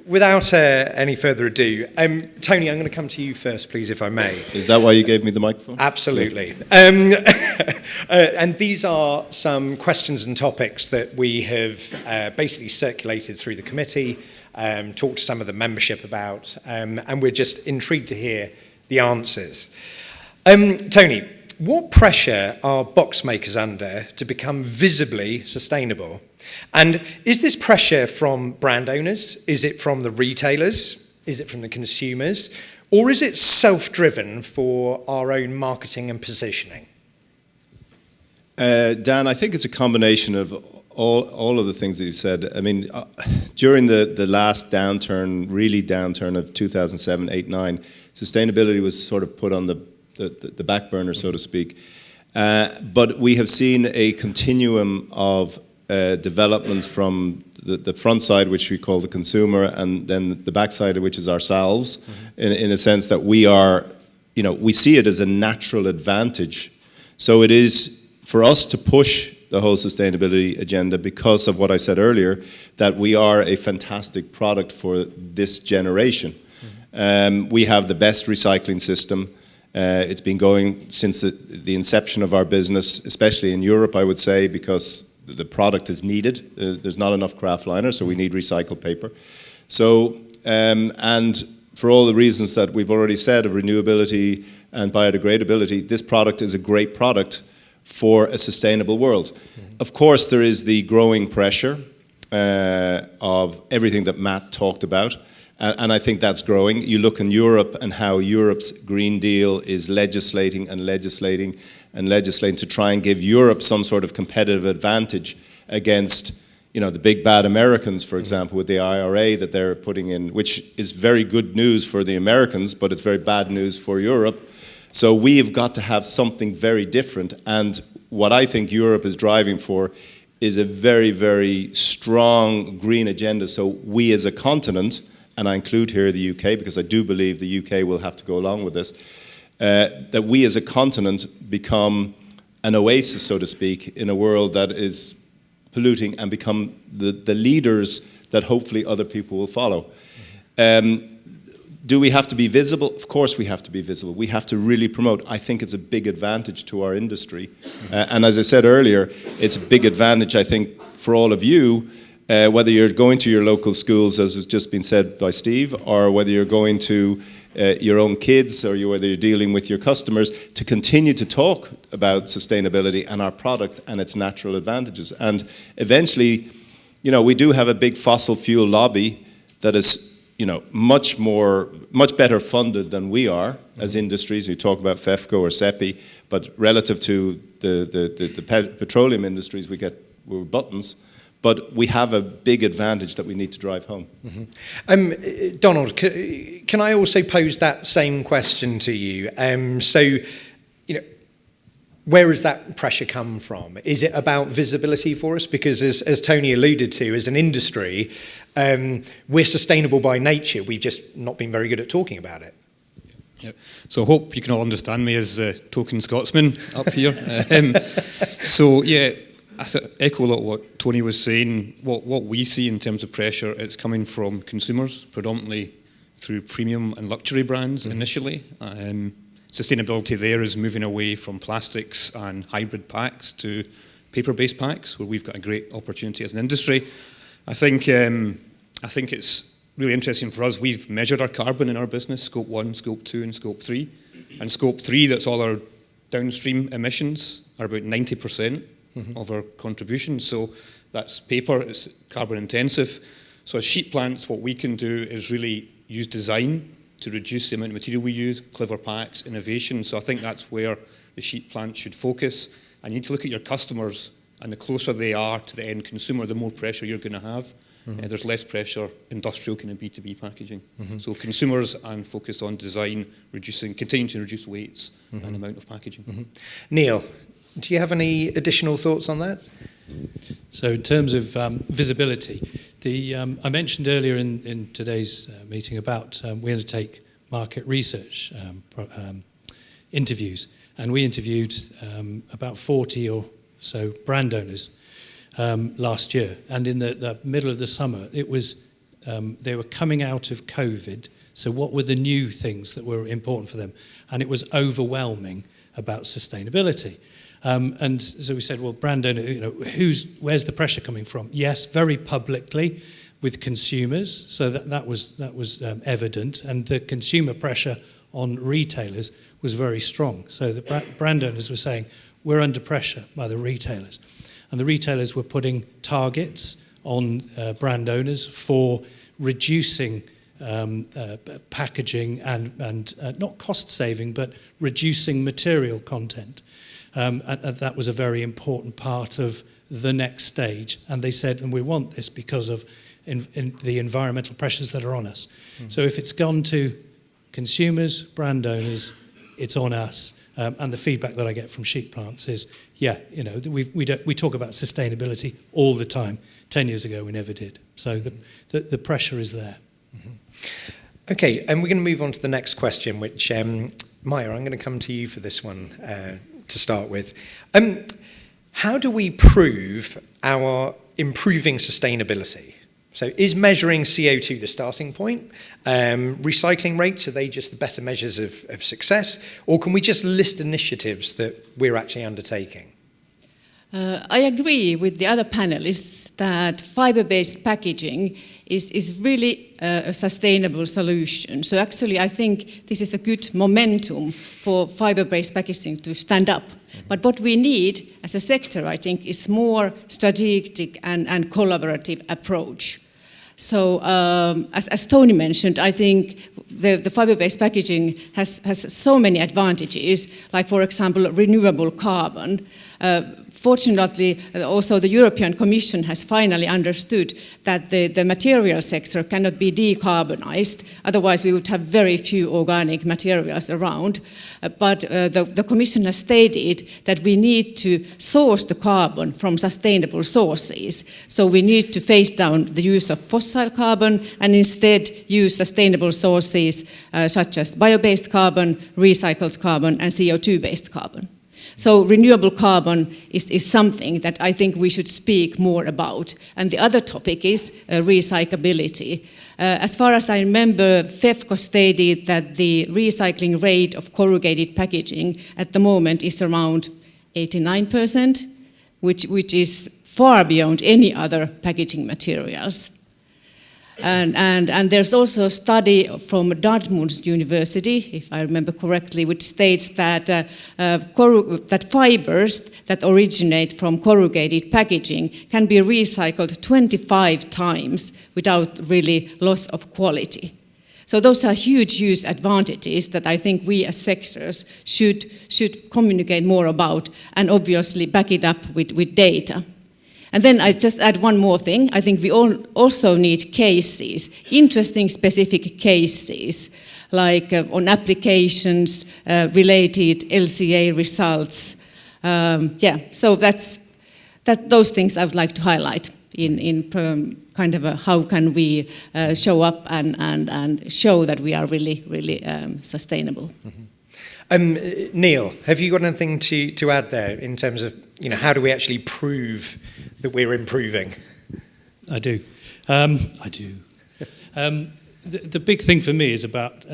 without any further ado, Tony, I'm going to come to you first, please, if I may. Is that why you gave me the microphone? Absolutely. And these are some questions and topics that we have basically circulated through the committee, talked to some of the membership about, and we're just intrigued to hear the answers. Tony, what pressure are box makers under to become visibly sustainable? And is this pressure from brand owners? Is it from the retailers? Is it from the consumers? Or is it self-driven for our own marketing and positioning? Dan, I think it's a combination of all of the things that you said. I mean, during the last downturn of 2007, 8, 9, sustainability was sort of put on the back burner, so to speak. But we have seen a continuum of developments from the front side, which we call the consumer, and then the back side, which is ourselves, in a sense that we are, we see it as a natural advantage. So it is for us to push the whole sustainability agenda because of what I said earlier, that we are a fantastic product for this generation. We have the best recycling system. It's been going since the inception of our business, especially in Europe, I would say, because the product is needed. There's not enough kraft liner, so we need recycled paper. So, and for all the reasons that we've already said of renewability and biodegradability, this product is a great product for a sustainable world. Of course, there is the growing pressure of everything that Matt talked about, and I think that's growing. You look in Europe and how Europe's Green Deal is legislating to try and give Europe some sort of competitive advantage against, the big bad Americans, for example, with the IRA that they're putting in, which is very good news for the Americans, but it's very bad news for Europe. So we've got to have something very different. And what I think Europe is driving for is a very, very strong green agenda. So we as a continent, and I include here the UK because I do believe the UK will have to go along with this, that we as a continent become an oasis, so to speak, in a world that is polluting and become the leaders that hopefully other people will follow. Do we have to be visible? Of course we have to be visible. We have to really promote. I think it's a big advantage to our industry. And as I said earlier, it's a big advantage, I think, for all of you, whether you're going to your local schools, as has just been said by Steve, or whether you're going to your own kids, or whether you're dealing with your customers, to continue to talk about sustainability and our product and its natural advantages. And eventually, we do have a big fossil fuel lobby that is much better funded than we are as industries. You talk about FEFCO or SEPI, but relative to the petroleum industries, we're buttons. But we have a big advantage that we need to drive home. Donald, can I also pose that same question to you? Where does that pressure come from? Is it about visibility for us? Because as Tony alluded to, as an industry, we're sustainable by nature. We've just not been very good at talking about it. Yeah. So I hope you can all understand me as a token Scotsman up here. I echo a lot of what Tony was saying. What we see in terms of pressure, it's coming from consumers, predominantly through premium and luxury brands initially. Sustainability there is moving away from plastics and hybrid packs to paper-based packs, where we've got a great opportunity as an industry. I think it's really interesting for us. We've measured our carbon in our business, Scope 1, Scope 2 and Scope 3. And Scope 3, that's all our downstream emissions, are about 90% of our contribution. So that's paper, it's carbon intensive. So as sheet plants, what we can do is really use design to reduce the amount of material we use, clever packs, innovation. So I think that's where the sheet plant should focus. And you need to look at your customers, and the closer they are to the end consumer, the more pressure you're going to have. There's less pressure industrial kind of B2B packaging. So consumers and focus on design, continuing to reduce weights and amount of packaging. Neil, do you have any additional thoughts on that? So in terms of visibility, I mentioned earlier in today's meeting about we undertake market research interviews, and we interviewed about 40 or so brand owners last year, and in the middle of the summer it was they were coming out of COVID, so what were the new things that were important for them? And it was overwhelming about sustainability. And so we said, well, brand owner, where's the pressure coming from? Yes, very publicly with consumers, so that was evident, and the consumer pressure on retailers was very strong. So the brand owners were saying, we're under pressure by the retailers. And the retailers were putting targets on brand owners for reducing packaging and not cost saving, but reducing material content. And that was a very important part of the next stage. And they said, and we want this because of in the environmental pressures that are on us. So if it's gone to consumers, brand owners, it's on us. And the feedback that I get from sheep plants is, we talk about sustainability all the time. 10 years ago, we never did. So the pressure is there. Mm-hmm. Okay, and we're going to move on to the next question, which, Maya, I'm going to come to you for this one to start with. How do we prove our improving sustainability? So is measuring CO2 the starting point? Recycling rates, are they just the better measures of success? Or can we just list initiatives that we're actually undertaking? I agree with the other panelists that fiber-based packaging is really a sustainable solution. So actually I think this is a good momentum for fiber-based packaging to stand up. But what we need as a sector, I think, is more strategic and collaborative approach. So as Tony mentioned, I think the fiber-based packaging has so many advantages, like for example, renewable carbon. Fortunately, also the European Commission has finally understood that the material sector cannot be decarbonized, otherwise we would have very few organic materials around. But the Commission has stated that we need to source the carbon from sustainable sources. So we need to phase down the use of fossil carbon and instead use sustainable sources such as bio-based carbon, recycled carbon and CO2-based carbon. So renewable carbon is something that I think we should speak more about. And the other topic is recyclability. As far as I remember, FEFCO stated that the recycling rate of corrugated packaging at the moment is around 89%, which is far beyond any other packaging materials. And there's also a study from Dartmouth University, if I remember correctly, which states that that fibers that originate from corrugated packaging can be recycled 25 times without really loss of quality. So those are huge advantages that I think we as sectors should communicate more about and obviously back it up with data. And then I just add one more thing. I think we also need cases, interesting specific cases, like on applications, related LCA results. So those things I would like to highlight in kind of how can we show up and show that we are really sustainable. Mm-hmm. Neil, have you got anything to add there in terms of how do we actually prove that we're improving? I do. The big thing for me is about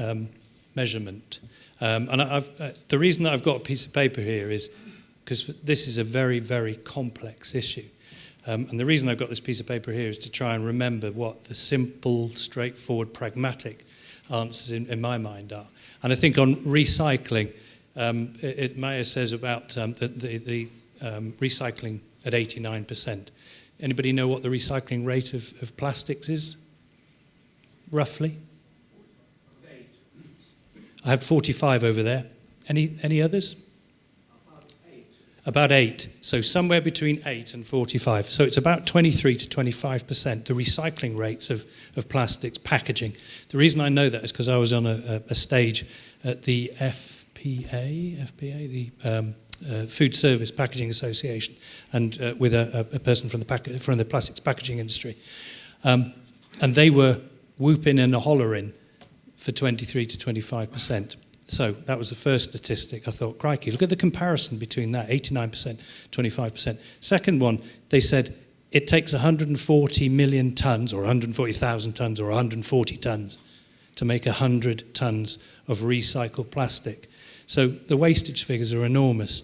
measurement. And the reason that I've got a piece of paper here is because this is a very, very complex issue. And the reason I've got this piece of paper here is to try and remember what the simple, straightforward, pragmatic answers in my mind are. And I think on recycling, Maya says about the recycling at 89%. Anybody know what the recycling rate of plastics is? Roughly? I have 45 over there. Any others? About 8. So somewhere between 8 and 45. So it's about 23 to 25%, the recycling rates of plastics packaging. The reason I know that is because I was on a stage at the FPA, the Food Service Packaging Association, and with a person from the plastics packaging industry. And they were whooping and hollering for 23 to 25%. So that was the first statistic. I thought, crikey, look at the comparison between that, 89%, 25%. Second one, they said, it takes 140 million tonnes, or 140,000 tonnes, or 140 tonnes to make 100 tonnes of recycled plastic. So the wastage figures are enormous.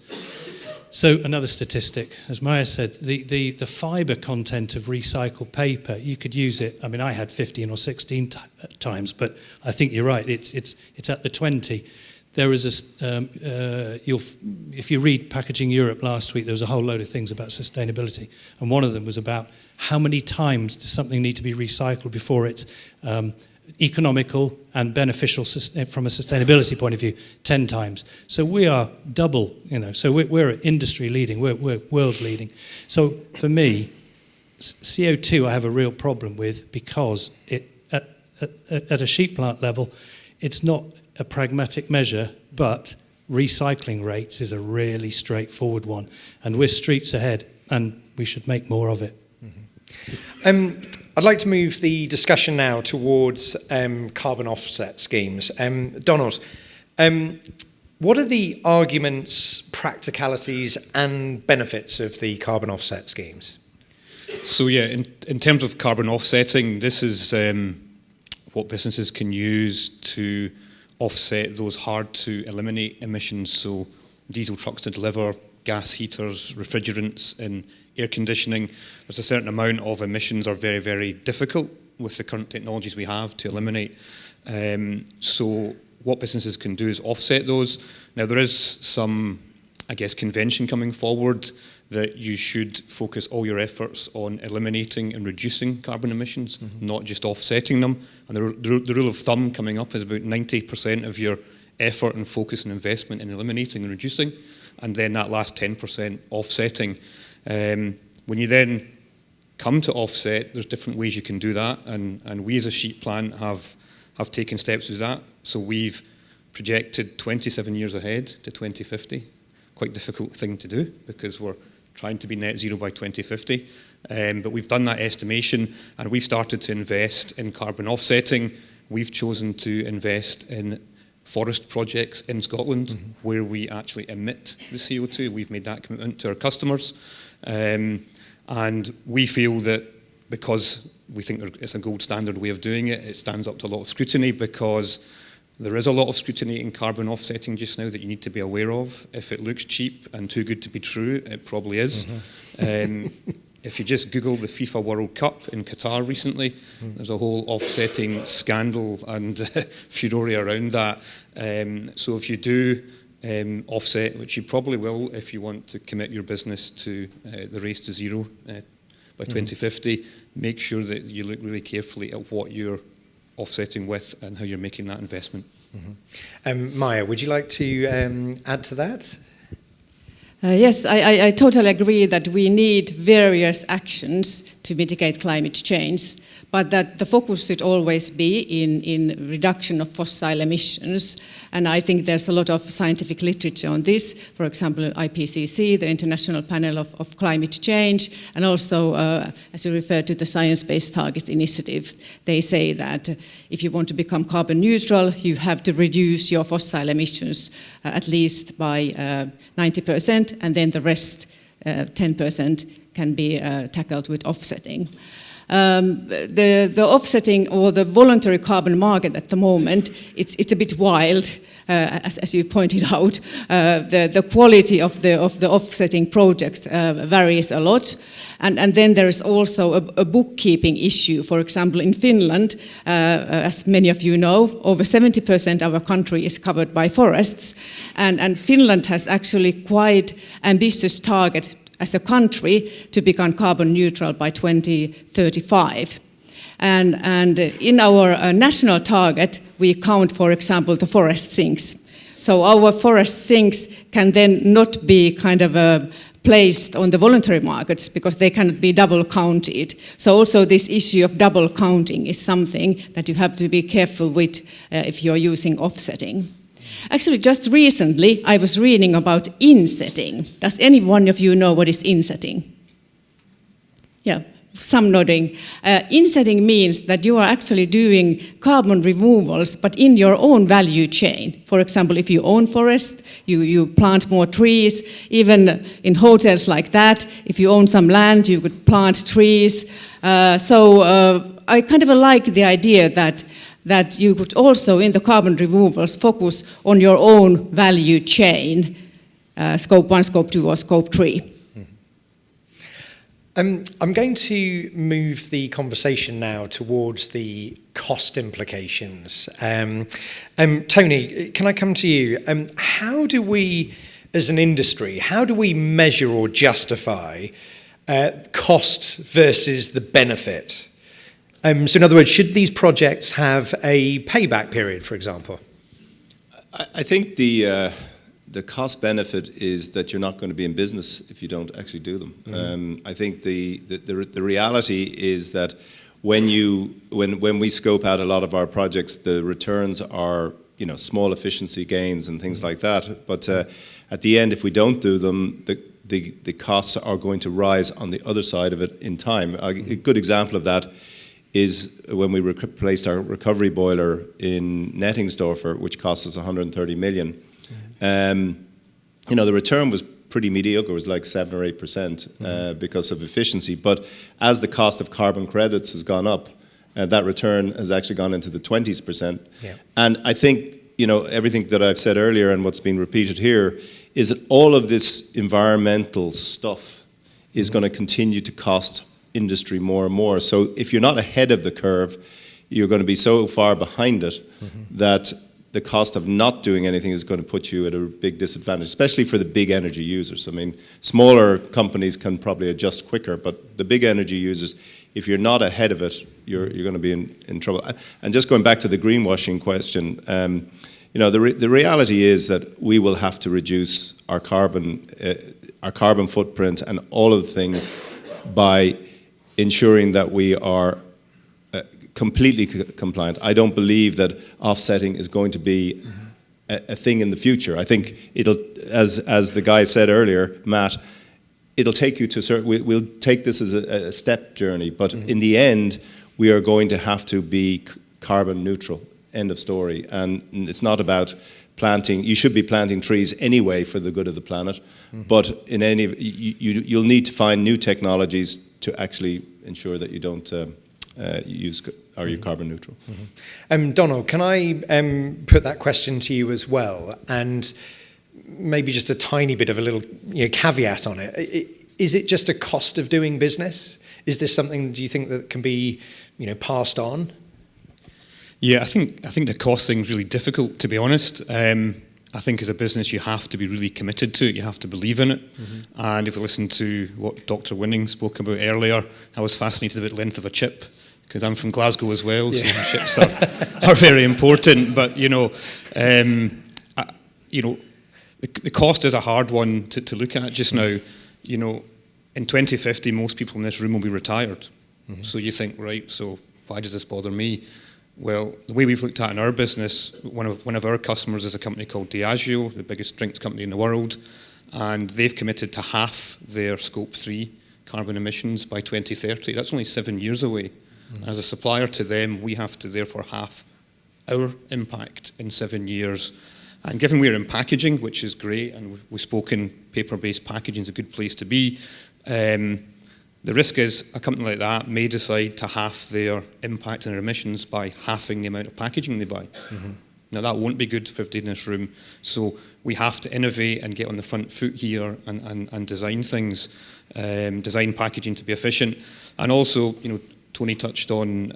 So another statistic, as Maya said, the fibre content of recycled paper, you could use it, I mean, I had 15 or 16 times, but I think you're right, it's at the 20. There is if you read Packaging Europe last week, there was a whole load of things about sustainability, and one of them was about how many times does something need to be recycled before it's economical and beneficial from a sustainability point of view, 10 times. So we are double, so we're industry leading, we're world leading. So for me, CO2 I have a real problem with, because at a sheet plant level, it's not a pragmatic measure, but recycling rates is a really straightforward one, and we're streets ahead, and we should make more of it. I'd like to move the discussion now towards carbon offset schemes. Donald, what are the arguments, practicalities and benefits of the carbon offset schemes? So yeah, in terms of carbon offsetting, this is what businesses can use to offset those hard to eliminate emissions. So diesel trucks to deliver, gas heaters, refrigerants and air conditioning. There's a certain amount of emissions are very, very difficult with the current technologies we have to eliminate. So what businesses can do is offset those. Now there is some, I guess, convention coming forward that you should focus all your efforts on eliminating and reducing carbon emissions, not just offsetting them. And the rule of thumb coming up is about 90% of your effort and focus and investment in eliminating and reducing, and then that last 10% offsetting. When you then come to offset, there's different ways you can do that, and we as a sheet plant have taken steps to do that. So we've projected 27 years ahead to 2050. Quite difficult thing to do, because we're trying to be net zero by 2050. But we've done that estimation, and we've started to invest in carbon offsetting. We've chosen to invest in forest projects in Scotland, where we actually emit the CO2. We've made that commitment to our customers. And we feel that because we think it's a gold standard way of doing it, it stands up to a lot of scrutiny, because there is a lot of scrutiny in carbon offsetting just now that you need to be aware of. If it looks cheap and too good to be true, it probably is. If you just Google the FIFA World Cup in Qatar recently, there's a whole offsetting scandal and furore around that. So if you do offset, which you probably will if you want to commit your business to the race to zero by 2050, make sure that you look really carefully at what you're offsetting with and how you're making that investment. Maya, would you like to add to that? Yes, I totally agree that we need various actions to mitigate climate change, but that the focus should always be in reduction of fossil emissions. And I think there's a lot of scientific literature on this. For example, IPCC, the International Panel of Climate Change, and also, as you refer to the Science Based Targets initiatives, they say that if you want to become carbon neutral, you have to reduce your fossil emissions at least by 90%, and then the rest, 10%, can be tackled with offsetting. The offsetting or the voluntary carbon market at the moment, it's a bit wild, as you pointed out. The quality of the offsetting projects varies a lot. And then there is also a bookkeeping issue. For example, in Finland, as many of you know, over 70% of our country is covered by forests. And Finland has actually quite ambitious target as a country to become carbon neutral by 2035. And in our national target, we count, for example, the forest sinks. So our forest sinks can then not be kind of placed on the voluntary markets because they cannot be double counted. So also this issue of double counting is something that you have to be careful with if you're using offsetting. Actually, just recently, I was reading about insetting. Does any one of you know what is insetting? Yeah, some nodding. Insetting means that you are actually doing carbon removals, but in your own value chain. For example, if you own forest, you plant more trees. Even in hotels like that, if you own some land, you could plant trees. So I kind of like the idea that you could also, in the carbon removals, focus on your own value chain, scope 1, scope 2, or scope 3. I'm going to move the conversation now towards the cost implications. Tony, can I come to you? How do we, as an industry, how do we measure or justify cost versus the benefit? So in other words, should these projects have a payback period, for example? I think the cost benefit is that you're not going to be in business if you don't actually do them. Mm-hmm. I think the reality is that when we scope out a lot of our projects, the returns are small efficiency gains and things like that. But at the end, if we don't do them, the costs are going to rise on the other side of it in time. A good example of that is when we replaced our recovery boiler in Nettingsdorfer, which cost us 130 million. The return was pretty mediocre. It was like 7 or 8% because of efficiency. But as the cost of carbon credits has gone up, that return has actually gone into the 20%. Yeah. And I think everything that I've said earlier and what's been repeated here is that all of this environmental stuff is going to continue to cost industry more and more. So if you're not ahead of the curve, you're going to be so far behind it that the cost of not doing anything is going to put you at a big disadvantage, especially for the big energy users. I mean, smaller companies can probably adjust quicker, but the big energy users, if you're not ahead of it, you're going to be in trouble. And just going back to the greenwashing question, the reality is that we will have to reduce our carbon footprint and all of the things by ensuring that we are completely compliant. I don't believe that offsetting is going to be a thing in the future. I think it'll, as the guy said earlier, Matt, it'll take you to certain. We'll take this as a step journey, but in the end, we are going to have to be carbon neutral. End of story. And it's not about planting. You should be planting trees anyway for the good of the planet, but in you'll need to find new technologies to actually ensure that you don't are you carbon neutral? Donald, can I put that question to you as well, and maybe just a tiny bit of a little caveat on it? Is it just a cost of doing business? Is this something, do you think, that can be passed on? Yeah, I think the cost thing is really difficult, to be honest. I think as a business you have to be really committed to it, you have to believe in it. And if we listen to what Dr. Winning spoke about earlier, I was fascinated about the length of a chip, because I'm from Glasgow as well, so chips are very important. But the cost is a hard one to look at just now. In 2050, most people in this room will be retired. So you think, right? So why does this bother me? Well, the way we've looked at it in our business, one of our customers is a company called Diageo, the biggest drinks company in the world, and they've committed to half their Scope 3 carbon emissions by 2030. That's only 7 years away. As a supplier to them, we have to therefore half our impact in 7 years. And given we're in packaging, which is great, and we've spoken paper-based packaging is a good place to be, the risk is a company like that may decide to half their impact and their emissions by halving the amount of packaging they buy. Now that won't be good for everybody in this room, so we have to innovate and get on the front foot here and design things, design packaging to be efficient. And also, Tony touched on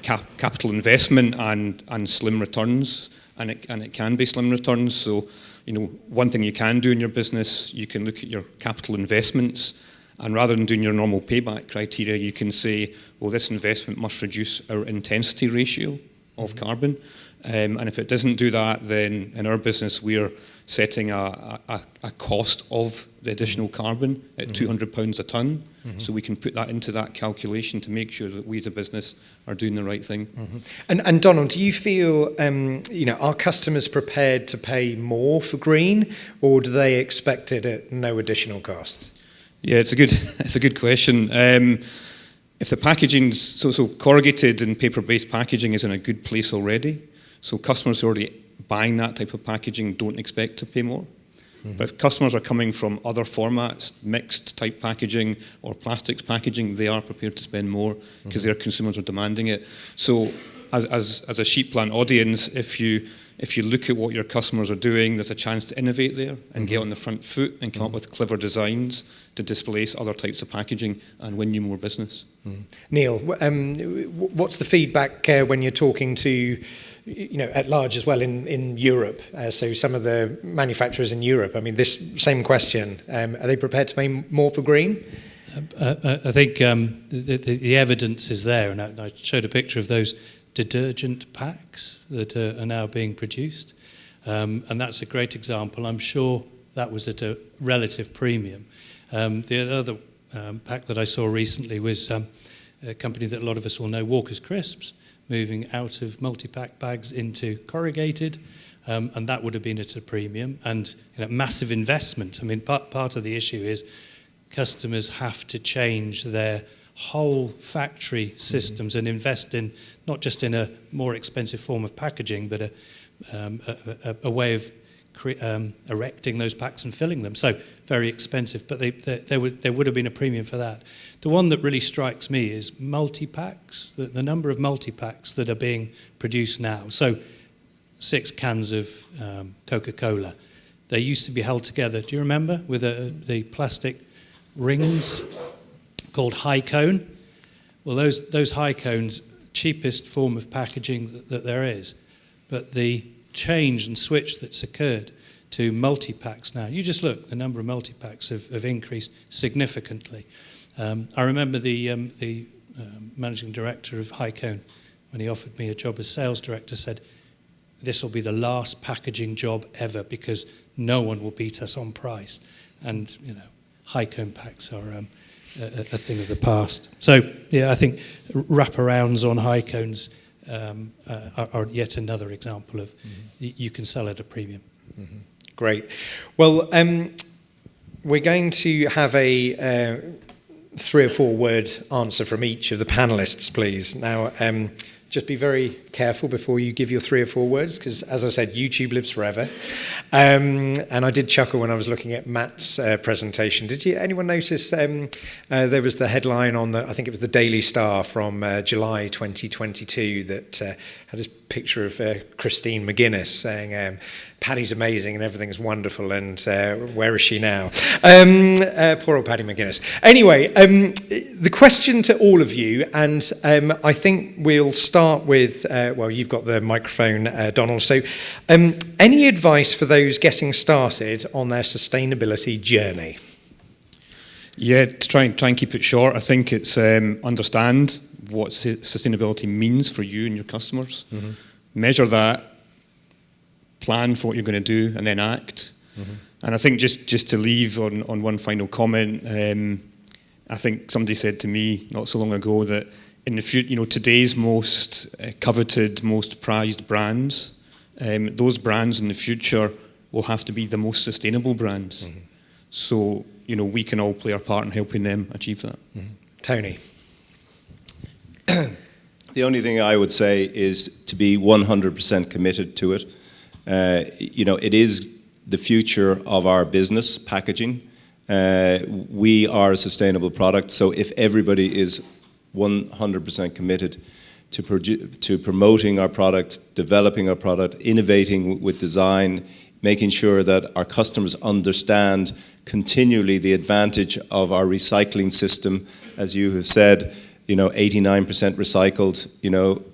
capital investment and slim returns, and it can be slim returns. So, one thing you can do in your business, you can look at your capital investments, and rather than doing your normal payback criteria, you can say, well, this investment must reduce our intensity ratio of carbon. And if it doesn't do that, then in our business, we're setting a cost of the additional carbon at £200 a tonne. So we can put that into that calculation to make sure that we as a business are doing the right thing. And Donald, do you feel, are customers prepared to pay more for green, or do they expect it at no additional cost? Yeah, it's a good question. if the packaging's, so corrugated and paper-based packaging is in a good place already, so customers who are already buying that type of packaging don't expect to pay more. But if customers are coming from other formats, mixed type packaging or plastics packaging, they are prepared to spend more because their consumers are demanding it. So as a sheep plant audience, if you look at what your customers are doing, there's a chance to innovate there and get on the front foot and come up with clever designs to displace other types of packaging and win you more business. Neil, what's the feedback when you're talking to, at large as well in Europe? So some of the manufacturers in Europe, I mean, this same question, are they prepared to pay more for green? I think the evidence is there, and I showed a picture of those detergent packs that are now being produced, and that's a great example. I'm sure that was at a relative premium. The other pack that I saw recently was a company that a lot of us will know, Walker's Crisps, moving out of multi-pack bags into corrugated, and that would have been at a premium, and massive investment. I mean, part of the issue is customers have to change their whole factory systems and invest in not just in a more expensive form of packaging, but a way of erecting those packs and filling them. So very expensive, but there would have been a premium for that. The one that really strikes me is multi-packs, the number of multi-packs that are being produced now. So 6 cans of Coca-Cola. They used to be held together, do you remember, with the plastic rings called high cone? Well, those high cones, cheapest form of packaging that there is. But the change and switch that's occurred to multi-packs now, you just look, the number of multi-packs have increased significantly. I remember the managing director of High Cone, when he offered me a job as sales director, said, this will be the last packaging job ever because no one will beat us on price. And, High Cone packs are a thing of the past. So, yeah, I think wraparounds on High Cones are yet another example of you can sell at a premium. Great. Well, we're going to have a 3 or 4 word answer from each of the panelists, please. Now, just be very careful before you give your 3 or 4 words, because, as I said, YouTube lives forever. And I did chuckle when I was looking at Matt's presentation. Did anyone notice there was the headline on I think it was the Daily Star from July 2022 that had this picture of Christine McGuinness saying, Paddy's amazing and everything's wonderful, and where is she now? Poor old Paddy McGuinness. Anyway, the question to all of you, and I think we'll start with, you've got the microphone, Donald. So any advice for those getting started on their sustainability journey? Yeah, to try and keep it short, I think it's understand what sustainability means for you and your customers. Measure that, plan for what you're going to do, and then act. And I think just to leave on one final comment, I think somebody said to me not so long ago that in the future, today's most coveted, most prized brands, those brands in the future will have to be the most sustainable brands. So, we can all play our part in helping them achieve that. Tony? The only thing I would say is to be 100% committed to it. It is the future of our business, packaging. We are a sustainable product, so if everybody is 100% committed to promoting our product, developing our product, innovating with design, making sure that our customers understand continually the advantage of our recycling system, as you have said, 89% recycled.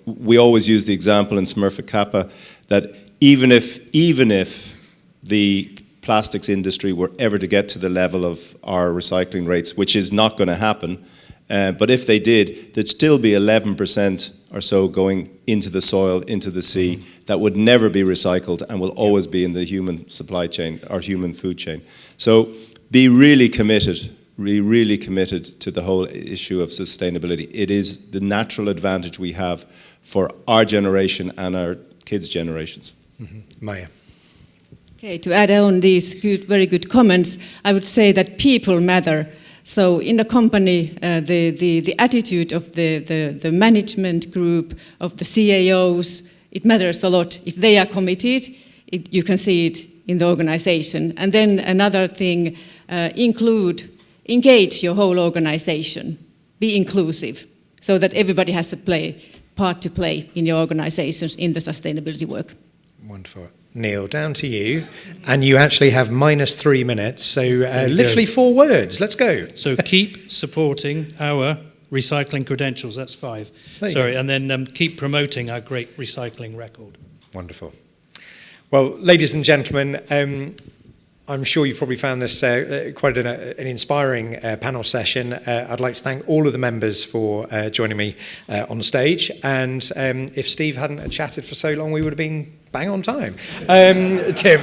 We always use the example in Smurfit Kappa that even if the plastics industry were ever to get to the level of our recycling rates, which is not going to happen, but if they did, there'd still be 11% or so going into the soil, into the sea, that would never be recycled and will always be in the human supply chain or human food chain. So be really committed to the whole issue of sustainability. It is the natural advantage we have for our generation and our kids' generations. Maya? Okay, to add on these very good comments, I would say that people matter So in the company, the attitude of the management group, of the CAOs, it matters a lot. If they are committed, you can see it in the organization. And then another thing, engage your whole organization. Be inclusive, so that everybody has a part to play in your organizations in the sustainability work. Wonderful. Neil, down to you. And you actually have -3 minutes, so literally 4 words. Let's go. So keep supporting our recycling credentials, that's 5. Sorry, and then keep promoting our great recycling record. Wonderful. Well, ladies and gentlemen, I'm sure you've probably found this quite an inspiring panel session. I'd like to thank all of the members for joining me on stage. And if Steve hadn't chatted for so long, we would have been bang on time. Tim.